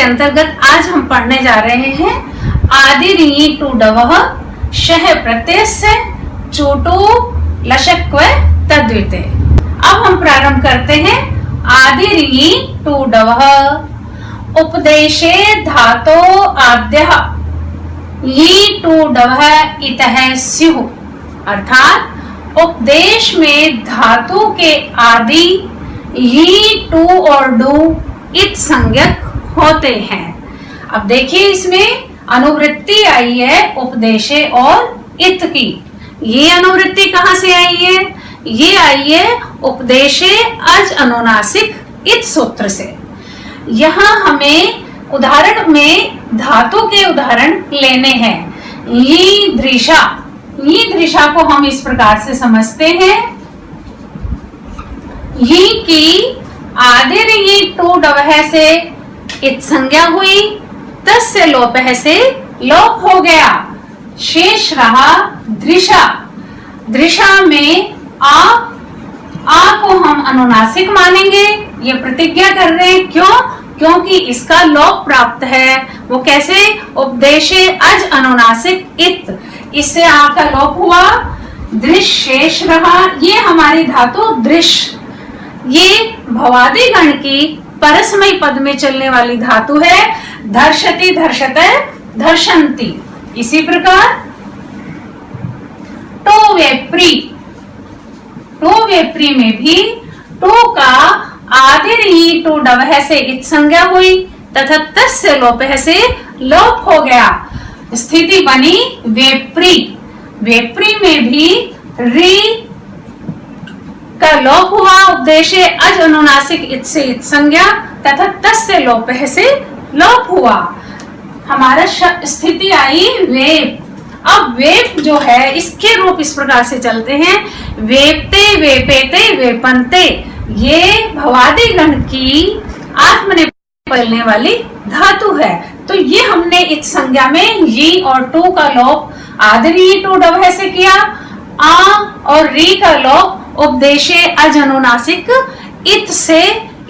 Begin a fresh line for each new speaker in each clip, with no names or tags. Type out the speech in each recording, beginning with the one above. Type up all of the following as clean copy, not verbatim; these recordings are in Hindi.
अंतर्गत आज हम पढ़ने जा रहे हैं आदि री टू डवह शह प्रत्यय से चोटो लशक्व तद्विते। अब हम प्रारंभ करते हैं आदि री टू डवह उपदेशे धातो आद्यः यी टू डवह इतः स्युः, अर्थात उपदेश में धातु के आदि यी टू और डू इत संज्ञक होते हैं। अब देखिए इसमें अनुवृत्ति आई है उपदेशे और इत की। ये अनुवृत्ति कहाँ से आई है? ये आई है उपदेशे अज अनुनासिक इत सूत्र से। यहाँ हमें उदाहरण में धातु के उदाहरण लेने हैं। ये दृशा को हम इस प्रकार से समझते हैं, ये की आदिर ये टू डवह से इत संज्ञा हुई, तस्य लोपः से लोप हो गया, शेष रहा दृशा। दृशा में आ को हम अनुनासिक मानेंगे, ये प्रतिज्ञा कर रहे हैं। क्यों? क्योंकि इसका लोप प्राप्त है। वो कैसे? उपदेशे अज अनुनासिक इत, इससे आ का लोप हुआ, दृश शेष रहा। ये हमारी धातु दृश, ये भवादि गण की परस्मय पद में चलने वाली धातु है। धर्षति धर्षते धर्षन्ति। इसी प्रकार टो वेप्री में भी टो का आदिर टू डवह से इत संज्ञा हुई तथा तस्य लोपः से लोप हो गया, स्थिति बनी वेप्री। वेप्री में भी री का लोप हुआ, उपदेशे अज अनुनासिक इत से इत संज्ञा तथा तस्य लोपः से लोप हुआ। हमारा स्थिति आई वेप। अब वेप जो है इसके रूप इस प्रकार से चलते हैं, वेपते वेपेते वेपनते। ये भवादि गण की आत्मने पलने वाली धातु है। तो ये हमने इत संज्ञा में ये और टू का लोप आदि टू डवह से किया, आ और री का लोप उपदेशे अज अनुनासिक इत से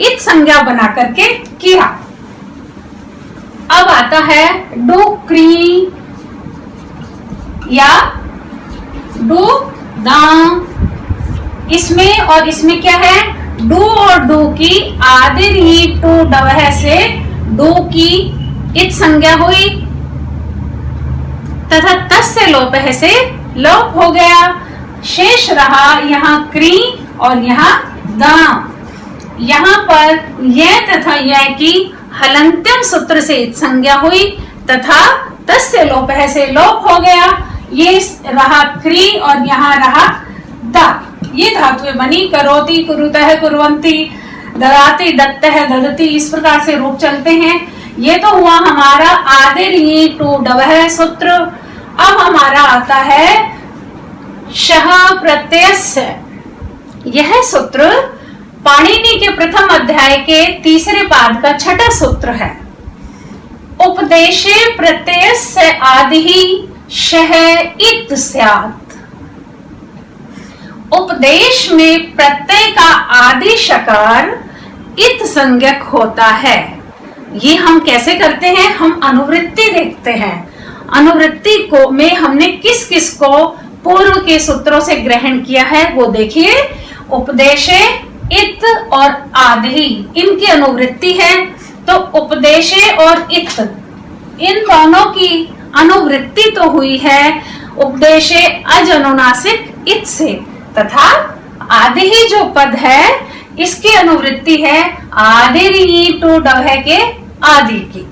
इत संज्ञा बना करके किया। अब आता है डू क्री या डू दा। इसमें और इसमें क्या है? डू और डू की आदिर ही टू डवह से डू की इत संज्ञा हुई तथा तस्य लोपः से लोप हो गया, शेष रहा यहाँ क्री और यहाँ दा। यहाँ पर यह तथा यह की हलंत्यम सूत्र से इत संज्ञा हुई तथा तस्य लोपः से लोप हो गया। ये रहा क्री और यहाँ रहा दा। ये धातुएं बनी करोति कुरुतः कुर्वन्ति, ददाति दत्तः ददति। इस प्रकार से रूप चलते हैं। ये तो हुआ हमारा आदिर ये टू डवह सूत्र। अब हमारा आता है शह प्रत्यय। यह सूत्र पाणिनि के प्रथम अध्याय के तीसरे पाद का छठा सूत्र है। उपदेशे प्रत्यय से आदि शह इत स्यात्। उपदेश में प्रत्यय का आदि शकार इत संज्ञक होता है। ये हम कैसे करते हैं? हम अनुवृत्ति देखते हैं। अनुवृत्ति को में हमने किस किस को पूर्व के सूत्रों से ग्रहण किया है वो देखिए। उपदेशे इत और आदि इनकी अनुवृत्ति है। तो उपदेशे और इत इन दोनों की अनुवृत्ति तो हुई है उपदेशे अज अनुनासिक इत से, तथा आदि ही जो पद है इसकी अनुवृत्ति है आदिर टू डवह के आदि की।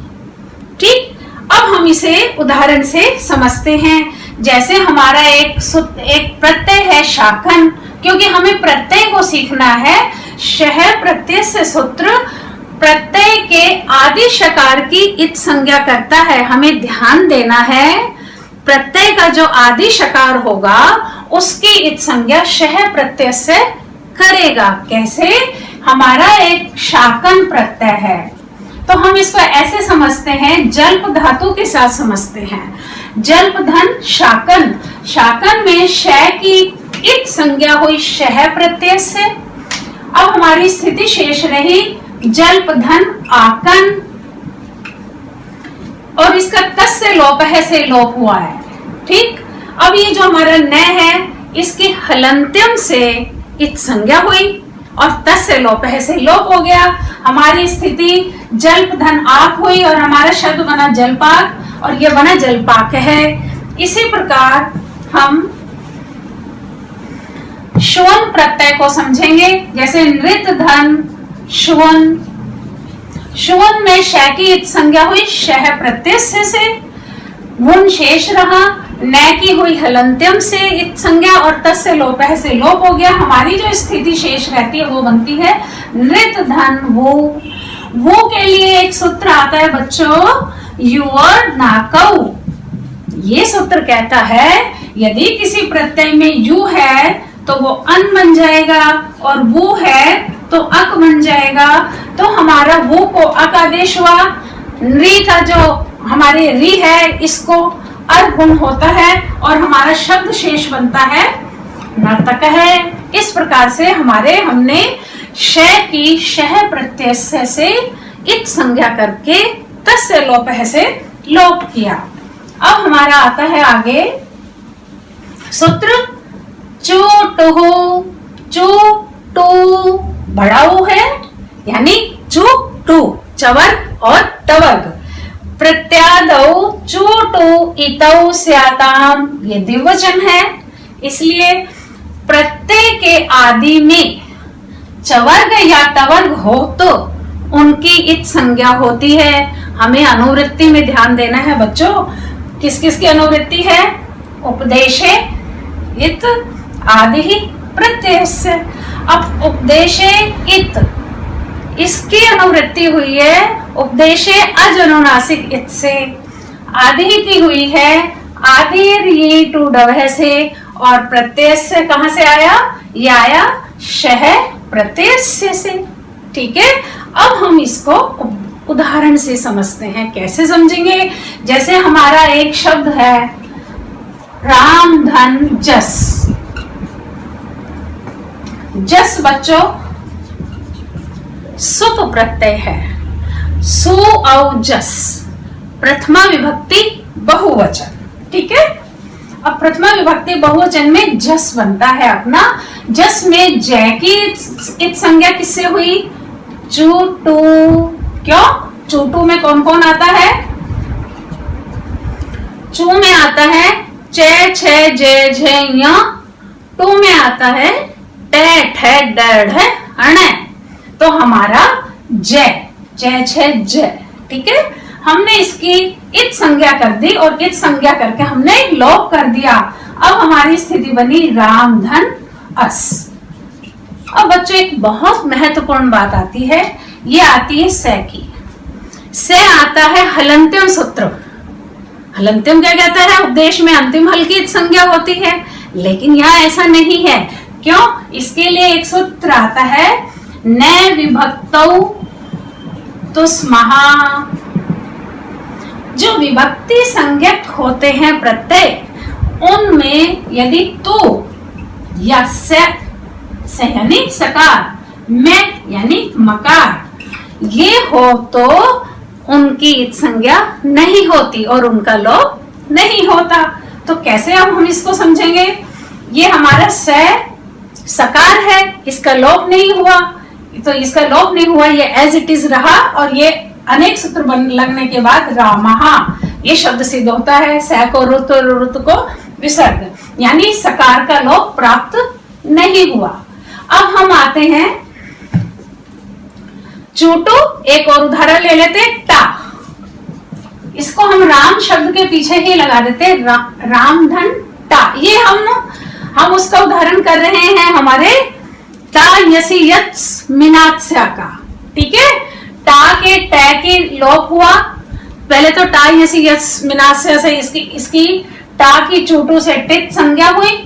ठीक, अब हम इसे उदाहरण से समझते हैं। जैसे हमारा एक प्रत्यय है शाकन, क्योंकि हमें प्रत्यय को सीखना है। शह प्रत्यय से सूत्र प्रत्यय के आदि शकार की इत संज्ञा करता है। हमें ध्यान देना है प्रत्यय का जो आदि शकार होगा उसकी इत संज्ञा शह प्रत्यय से करेगा। कैसे? हमारा एक शाकन प्रत्यय है तो हम इसको ऐसे समझते हैं, जल्प धातु के साथ समझते हैं। जल्प धन शाकन, शाकन में शय की इत संज्ञा हुई शह प्रत्यय से। अब हमारी स्थिति शेष रही जल्प धन आकन, और इसका तस् से लोप है से लोप हुआ है। ठीक, अब ये जो हमारा न है इसकी हलंत्यम से इत संज्ञा हुई और तस् से लोप है से लोप हो गया। हमारी स्थिति जल्प धन आप हुई और हमारा शब्द बना जलपाक और ये बना जलपाक है। इसी प्रकार हम श्वन प्रत्यय को समझेंगे, जैसे नृत धन श्वन, श्वन में श की इत संज्ञा हुई शह प्रत्यय से, गुण शेष रहा, न की हुई हलंत्यम से इत संज्ञा और तस् से लोप है से लोप हो गया। हमारी जो स्थिति शेष रहती है वो बनती है नृत धन वो के लिए एक सूत्र आता है बच्चों, युवर नाकऊ। ये सूत्र कहता है यदि किसी प्रत्यय में यू है तो वो अन बन जाएगा और वो है तो अक बन जाएगा। तो हमारा वो को अक आदेश हुआ, री का जो हमारे री है इसको अर गुण होता है और हमारा शब्द शेष बनता है नर्तक है। इस प्रकार से हमने श की शह प्रत्यय से इत संज्ञा करके तस् से लोप है से लोप किया। अब हमारा आता है आगे सूत्र चू टू, चू टू बड़ा ऊ है यानी चू टू चवर्ग और टवर्ग, प्रत्यादौ चू टू इतौ स्याताम ये द्विवचन है, इसलिए प्रत्यय के आदि में चवर्ग या टवर्ग हो तो उनकी इत संज्ञा होती है। हमें अनुवृत्ति में ध्यान देना है बच्चों, किस किस की अनुवृत्ति है, उपदेशे इत आदि ही प्रत्यय से। अब उपदेशे इत इसकी अनुवृत्ति हुई है उपदेशे अजनुनासिक इत से, आदि की हुई है आदि टू डवह से और प्रत्यय से कहां से आया, ये आया शह प्रत्यय से। ठीक है, अब हम इसको उदाहरण से समझते हैं। कैसे समझेंगे, जैसे हमारा एक शब्द है राम धन जस। जस बच्चों सुप प्रत्यय है, सु औ जस प्रथमा विभक्ति बहुवचन। ठीक है, अब प्रथमा विभक्ति बहुवचन में जस बनता है अपना। जस में जय की इत संज्ञा किससे हुई, चूटू। क्यों, चूटू में कौन कौन आता है, चू में आता है चे छे जे झे य, टू में आता है टे ठे डढ़ अण, तो हमारा जय जय छे जय। ठीक है, हमने इसकी इत संज्ञा कर दी और इत संज्ञा करके हमने लोप कर दिया। अब हमारी स्थिति बनी राम धन अस। अब बच्चों एक बहुत महत्वपूर्ण बात आती है, ये आती है से की। से आता है हलंत्यम सूत्र। हलंत्यम क्या कहता है, उपदेश में अंतिम हल की संज्ञा होती है, लेकिन यहाँ ऐसा नहीं है। क्यों, इसके लिए एक सूत्र आता है न विभक्तौ तुस्महा। जो विभक्ति संज्ञक होते हैं प्रत्यय, उनमें यदि तू या से यानी सकार, में यानी मकार ये हो तो उनकी इत संज्ञा नहीं होती और उनका लोप नहीं होता। तो कैसे अब हम इसको समझेंगे, ये हमारा से सकार है, इसका लोप नहीं हुआ, तो इसका लोप नहीं हुआ, ये एज इट इज रहा और ये अनेक सूत्र लगने के बाद रामहा ये शब्द सिद्ध होता है। स को रुत और रुत को विसर्ग, यानी सकार का लोप प्राप्त नहीं हुआ। अब हम आते हैं चूटू, एक और उदाहरण ले लेते टा। इसको हम राम शब्द के पीछे ही लगा देते, राम धन टा। ये हम उसका उदाहरण कर रहे हैं हमारे ता यसी यत्स मिनात्स्या का। ठीक है, टा के टे की लोप हुआ, पहले तो टा यसी यत्स मिनात्स्या से इसकी टा की चूटू से टित संज्ञा हुई,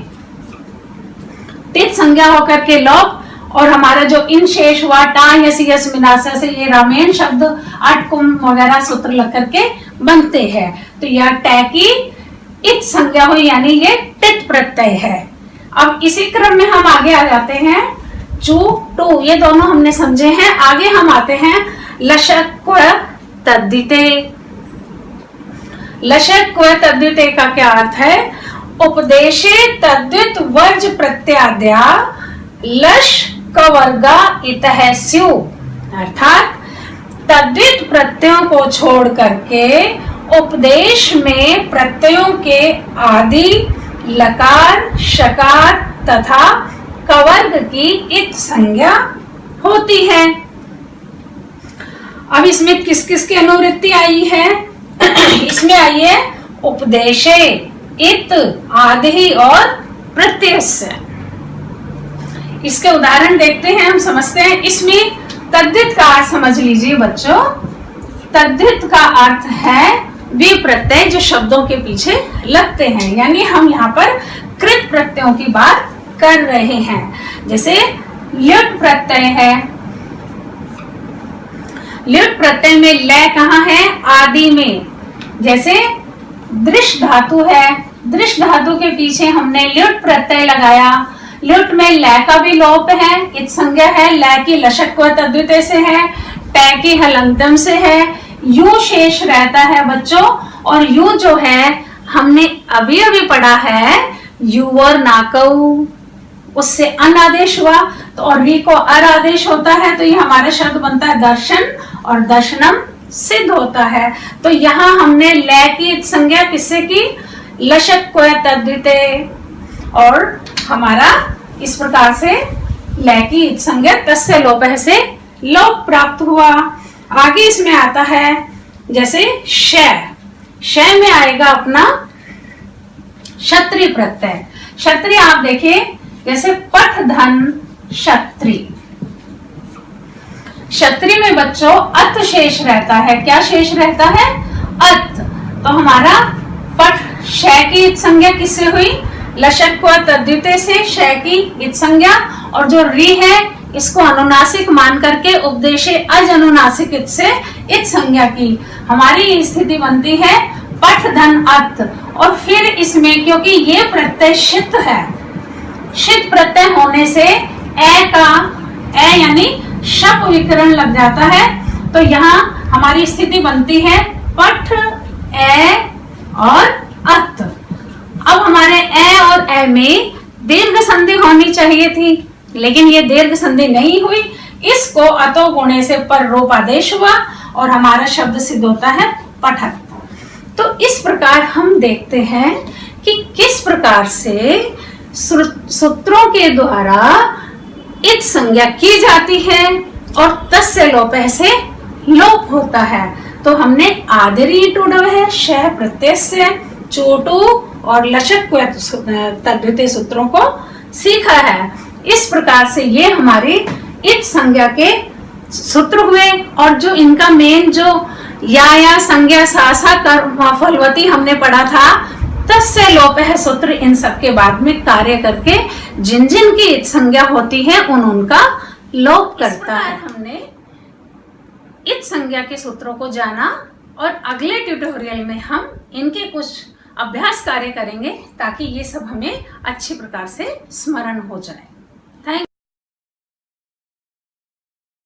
टित संज्ञा होकर के लोप, और हमारा जो इन शेष हुआ टा यसी यस मिनात्स्या से ये रामेण शब्द अट कुम वगैरह सूत्र लग करके बनते हैं। तो यह टे की इत संज्ञा हुई, यानी ये टित प्रत्यय है। अब इसी क्रम में हम आगे आ जाते हैं चू टू, ये दोनों हमने समझे हैं। आगे हम आते हैं लशक तद्दिते। लशक क्व तद्धिते का क्या अर्थ है? उपदेशे तद्धित वर्ज प्रत्याद्या लश कवर्गा इतः स्यु, अर्थात तद्धित प्रत्ययों को छोड़ करके उपदेश में प्रत्ययों के आदि लकार, शकार तथा कवर्ग की इत संज्ञा होती है। अब इसमें किस किस की अनुवृत्ति आई है? इसमें आई है उपदेशे, इत, आदि और प्रत्ययस्य। इसके उदाहरण देखते हैं, हम समझते हैं। इसमें तद्धित का अर्थ समझ लीजिए बच्चों। तद्धित का अर्थ है वे प्रत्यय जो शब्दों के पीछे लगते हैं, यानी हम यहाँ पर कृत प्रत्ययों की बात कर रहे हैं। जैसे ल्युट प्रत्यय है, ल्युट प्रत्यय में लय कहाँ है? आदि में। जैसे दृश धातु है, दृश धातु के पीछे हमने ल्युट प्रत्यय लगाया। ल्युट में लय का भी लोप है, इत संज्ञा है, लय की लशक व तद्धिते से है, टै की हलंतम से है, यू शेष रहता है बच्चों। और यू जो है हमने अभी अभी पढ़ा है यू और नाकऊ, उससे अन आदेश हुआ तो और री को अर आदेश होता है, तो ये हमारा शब्द बनता है दर्शन और दर्शनम सिद्ध होता है। तो यहाँ हमने लय की संज्ञा किससे की? लशक क्व तद्धिते, और हमारा इस प्रकार से लय की संज्ञा तस्य लोपः से लोप प्राप्त हुआ। आगे इसमें आता है जैसे शय, शय में आएगा अपना क्षत्रिय प्रत्यय। क्षत्रिय आप देखिए जैसे पठ धन क्षत्रि, क्षत्रिय में बच्चों अत शेष रहता है। क्या शेष रहता है? अत। तो हमारा पठ शय की इत संज्ञा किससे हुई? लशक व तद्धिते से शय की इत संज्ञा, और जो री है इसको अनुनासिक मान करके उपदेशे अज अनुनासिक इत से इत संज्ञा की। हमारी स्थिति बनती है पठ धन अत। और फिर इसमें क्योंकि ये प्रत्यय शित है, शित प्रत्यय होने से ए का ए यानी शप विकरण लग जाता है, तो यहाँ हमारी स्थिति बनती है पठ ए और अत। अब हमारे ए और ए में दीर्घ संधि होनी चाहिए थी, लेकिन ये दीर्घ संधि नहीं हुई। इसको अतो गुणे से पर रूप आदेश हुआ और हमारा शब्द सिद्ध होता है पठक। तो इस प्रकार हम देखते हैं कि किस प्रकार से सूत्रों के द्वारा इत संज्ञा की जाती है और तस्य लोपः से लोप होता है। तो हमने आदरी टूडव है शह प्रत्यय से चोटू और लशक तद्धिते सूत्रों को सीखा है। इस प्रकार से ये हमारे इत संज्ञा के सूत्र हुए, और जो इनका मेन जो या संज्ञा सासा कर्म फलवती हमने पढ़ा था, तस्य लोपः सूत्र इन सब के बाद में कार्य करके जिन जिन की इत संज्ञा होती है उनका लोप करता है। हमने इत संज्ञा के सूत्रों को जाना और अगले ट्यूटोरियल में हम इनके कुछ अभ्यास कार्य करेंगे ताकि ये सब हमें अच्छी प्रकार से स्मरण हो जाए।